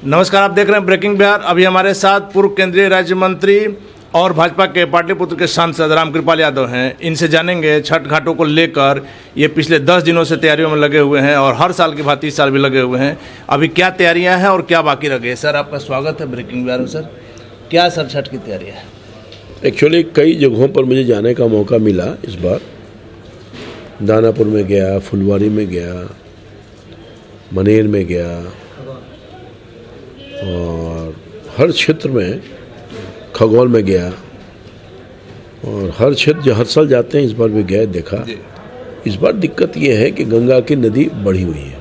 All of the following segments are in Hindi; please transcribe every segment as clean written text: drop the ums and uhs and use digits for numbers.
नमस्कार, आप देख रहे हैं ब्रेकिंग बिहार। अभी हमारे साथ पूर्व केंद्रीय राज्य मंत्री और भाजपा के पाटलिपुत्र के सांसद रामकृपाल यादव हैं। इनसे जानेंगे छठ घाटों को लेकर ये पिछले 10 दिनों से तैयारियों में लगे हुए हैं और हर साल की भांति इस साल भी लगे हुए हैं। अभी क्या तैयारियां हैं और क्या बाकी रह गए। सर, आपका स्वागत है ब्रेकिंग बिहार में। सर, क्या सर छठ की तैयारियाँ है? एक्चुअली कई जगहों पर मुझे जाने का मौका मिला इस बार। दानापुर में गया, फुलवारी में गया, मनेर में गया और हर क्षेत्र में, खगौल में गया और हर क्षेत्र जो हर साल जाते हैं इस बार भी गए, देखा। इस बार दिक्कत ये है कि गंगा की नदी बढ़ी हुई है,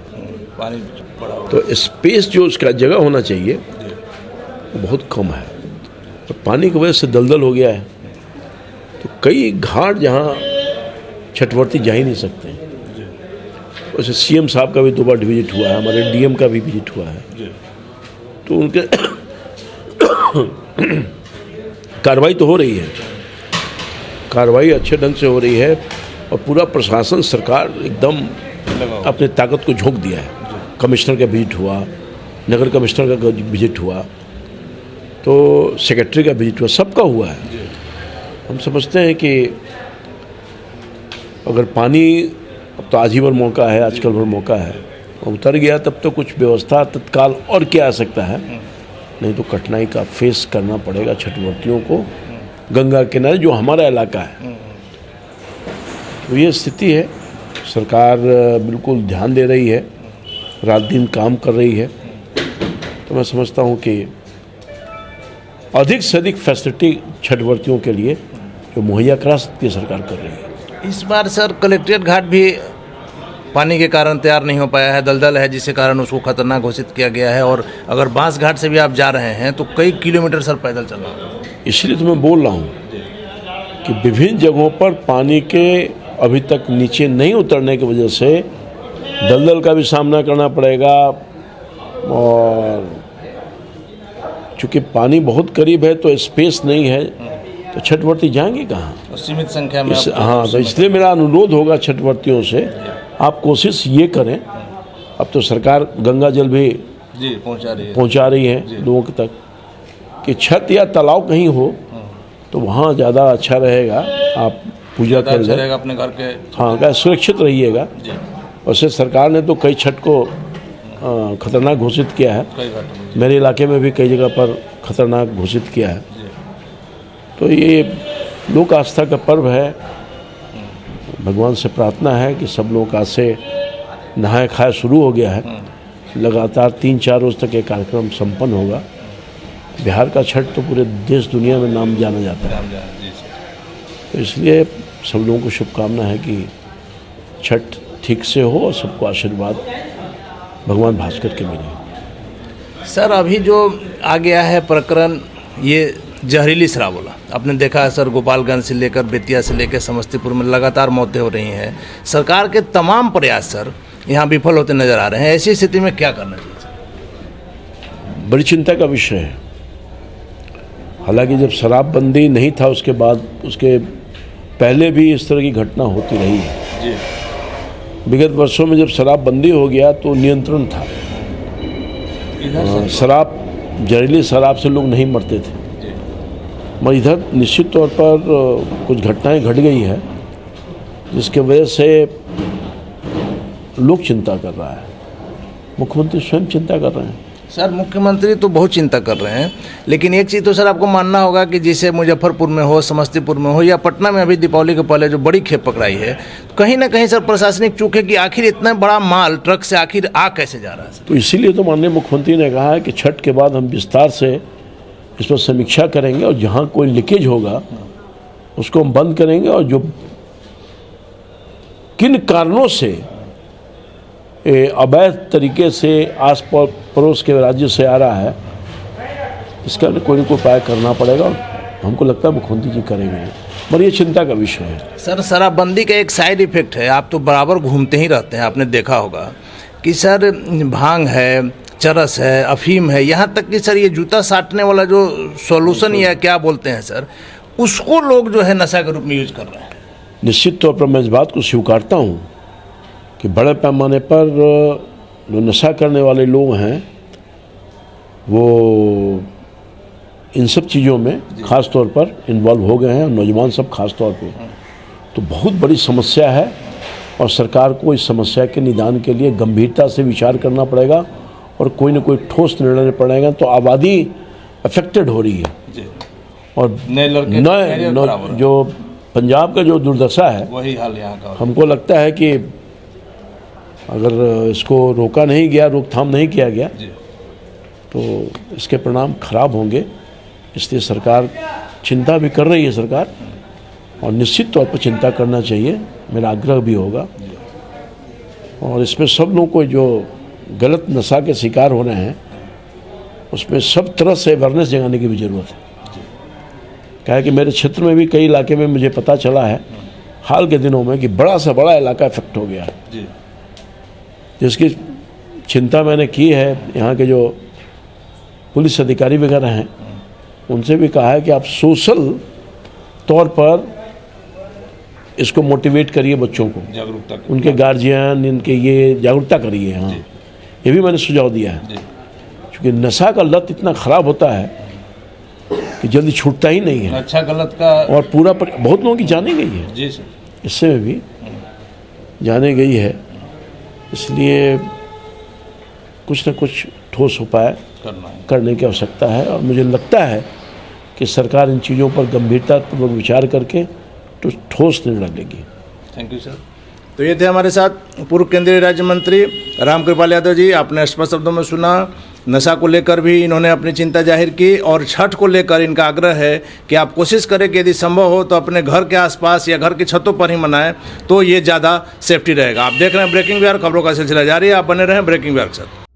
पानी बढ़ा हुआ तो स्पेस जो उसका जगह होना चाहिए वो बहुत कम है और पानी की वजह से दलदल हो गया है। तो कई घाट जहाँ छठवर्ती जा ही नहीं सकते। वैसे सीएम साहब का भी 2 बार विजिट हुआ है, हमारे डीएम का भी विजिट हुआ है, तो उनके कार्रवाई तो हो रही है, कार्रवाई अच्छे ढंग से हो रही है और पूरा प्रशासन, सरकार एकदम अपनी ताकत को झोंक दिया है। कमिश्नर का विजिट हुआ, नगर कमिश्नर का विजिट हुआ, तो सेक्रेटरी का विजिट हुआ, सबका हुआ है। हम समझते हैं कि अगर पानी, अब तो आजीवन मौका है, आजकल भर मौका है, उतर गया तब तो कुछ व्यवस्था तत्काल और क्या आ सकता है, नहीं तो कठिनाई का फेस करना पड़ेगा छठवर्तियों को। गंगा किनारे जो हमारा इलाका है, तो ये स्थिति है। सरकार बिल्कुल ध्यान दे रही है, रात दिन काम कर रही है। तो मैं समझता हूँ कि अधिक से अधिक फैसिलिटी छठवर्तियों के लिए जो मुहैया करा सकती है सरकार कर रही है। इस बार सर कलेक्ट्रेट घाट भी पानी के कारण तैयार नहीं हो पाया है, दलदल है, जिसके कारण उसको खतरनाक घोषित किया गया है। और अगर बांस घाट से भी आप जा रहे हैं तो कई किलोमीटर सर पैदल चलना होगा। इसलिए तो मैं बोल रहा हूँ कि विभिन्न जगहों पर पानी के अभी तक नीचे नहीं उतरने की वजह से दलदल का भी सामना करना पड़ेगा और चूँकि पानी बहुत करीब है तो स्पेस नहीं है, तो छठवर्ती जाएंगे कहाँ? सीमित संख्या में। हाँ, तो इसलिए मेरा अनुरोध होगा छठवर्तियों से, आप कोशिश ये करें। अब तो सरकार गंगा जल भी पहुंचा रही है लोगों तक, कि छत या तालाब कहीं हो तो वहाँ ज़्यादा अच्छा रहेगा। आप पूजा कर लें, अपने घर के, हाँ, क्या सुरक्षित रहिएगा। वैसे सरकार ने तो कई छठ को खतरनाक घोषित किया है, मेरे इलाके में भी कई जगह पर खतरनाक घोषित किया है। तो ये लोक आस्था का पर्व है। भगवान से प्रार्थना है कि सब लोग आज से नहाए खाए शुरू हो गया है। लगातार 3-4 रोज तक ये कार्यक्रम संपन्न होगा। बिहार का छठ तो पूरे देश दुनिया में नाम जाना जाता है, तो इसलिए सब लोगों को शुभकामना है कि छठ ठीक से हो और सबको आशीर्वाद भगवान भास्कर के मिले। सर, अभी जो आ गया है प्रकरण, ये जहरीली शराबोला, आपने देखा है सर, गोपालगंज से लेकर बेतिया से लेकर समस्तीपुर में लगातार मौतें हो रही हैं। सरकार के तमाम प्रयास सर यहाँ विफल होते नजर आ रहे हैं। ऐसी स्थिति में क्या करना चाहिए सर? बड़ी चिंता का विषय है। हालांकि जब शराबबंदी नहीं था, उसके बाद, उसके पहले भी इस तरह की घटना होती रही है। विगत वर्षों में जब शराबबंदी हो गया तो नियंत्रण था। शराब, जहरीली शराब से लोग नहीं मरते थे, मगर इधर निश्चित तौर पर कुछ घटनाएं घट गई है जिसके वजह से लोग चिंता कर रहा है। मुख्यमंत्री स्वयं चिंता कर रहे हैं। सर, मुख्यमंत्री तो बहुत चिंता कर रहे हैं, लेकिन एक चीज़ तो सर आपको मानना होगा कि जैसे मुजफ्फरपुर में हो, समस्तीपुर में हो या पटना में अभी दीपावली के पहले जो बड़ी खेप पकड़ाई है, कहीं ना कहीं सर प्रशासनिक चूक है कि आखिर इतना बड़ा माल ट्रक से आखिर आ कैसे जा रहा है। तो इसीलिए तो माननीय मुख्यमंत्री ने कहा है कि छठ के बाद हम विस्तार से इस पर समीक्षा करेंगे और जहाँ कोई लीकेज होगा उसको हम बंद करेंगे, और जो किन कारणों से अवैध तरीके से आस पड़ोस के राज्य से आ रहा है, इसका कोई न कोई उपाय करना पड़ेगा। हमको लगता है मुख्यमंत्री जी करेंगे, पर ये चिंता का विषय है। सर, शराबबंदी का एक साइड इफेक्ट है, आप तो बराबर घूमते ही रहते हैं, आपने देखा होगा कि सर भांग है, चरस है, अफीम है, यहाँ तक कि सर ये जूता साटने वाला जो सॉल्यूशन या क्या बोलते हैं सर, उसको लोग जो है नशा के रूप में यूज कर रहे हैं। निश्चित तौर पर मैं इस बात को स्वीकारता हूँ कि बड़े पैमाने पर जो नशा करने वाले लोग हैं वो इन सब चीज़ों में ख़ास तौर पर इन्वॉल्व हो गए हैं, नौजवान सब खास तौर पे। तो बहुत बड़ी समस्या है और सरकार को इस समस्या के निदान के लिए गंभीरता से विचार करना पड़ेगा और कोई ना कोई ठोस निर्णय लेना पड़ेगा। तो आबादी अफेक्टेड हो रही है जी। और नए जो पंजाब का जो दुर्दशा है वही हाल यहाँ का। हमको लगता है कि अगर इसको रोका नहीं गया, रोकथाम नहीं किया गया जी। तो इसके परिणाम खराब होंगे। इसलिए सरकार चिंता भी कर रही है सरकार, और निश्चित तौर पर चिंता करना चाहिए, मेरा आग्रह भी होगा। और इसमें सब लोगों को जो गलत नशा के शिकार हो रहे हैं उसमें सब तरह से अवेयरनेस जगाने की भी ज़रूरत है। क्या है कि मेरे क्षेत्र में भी कई इलाके में मुझे पता चला है हाल के दिनों में कि बड़ा सा बड़ा इलाका इफेक्ट हो गया है, जी। जिसकी चिंता मैंने की है। यहाँ के जो पुलिस अधिकारी वगैरह हैं उनसे भी कहा है कि आप सोशल तौर पर इसको मोटिवेट करिए, बच्चों को, जागरूकता उनके गार्जियन, इनके ये जागरूकता करिए। हाँ, ये भी मैंने सुझाव दिया है, क्योंकि नशा का लत इतना ख़राब होता है कि जल्दी छूटता ही नहीं है। अच्छा गलत का और बहुत लोगों की जाने गई है जी सर, इससे में भी जाने गई है। इसलिए कुछ न कुछ ठोस उपाय करने की आवश्यकता है और मुझे लगता है कि सरकार इन चीज़ों पर गंभीरतापूर्वक विचार करके तो ठोस निर्णय लेगी। Thank you sir. तो ये थे हमारे साथ पूर्व केंद्रीय राज्य मंत्री रामकृपाल यादव जी। आपने स्पष्ट शब्दों में सुना, नशा को लेकर भी इन्होंने अपनी चिंता जाहिर की और छठ को लेकर इनका आग्रह है कि आप कोशिश करें कि यदि संभव हो तो अपने घर के आसपास या घर की छतों पर ही मनाएं, तो ये ज़्यादा सेफ्टी रहेगा। आप देख रहे हैं ब्रेकिंग बिहार, खबरों का सिलसिला जारी है, आप बने रहें ब्रेकिंग बिहार के साथ।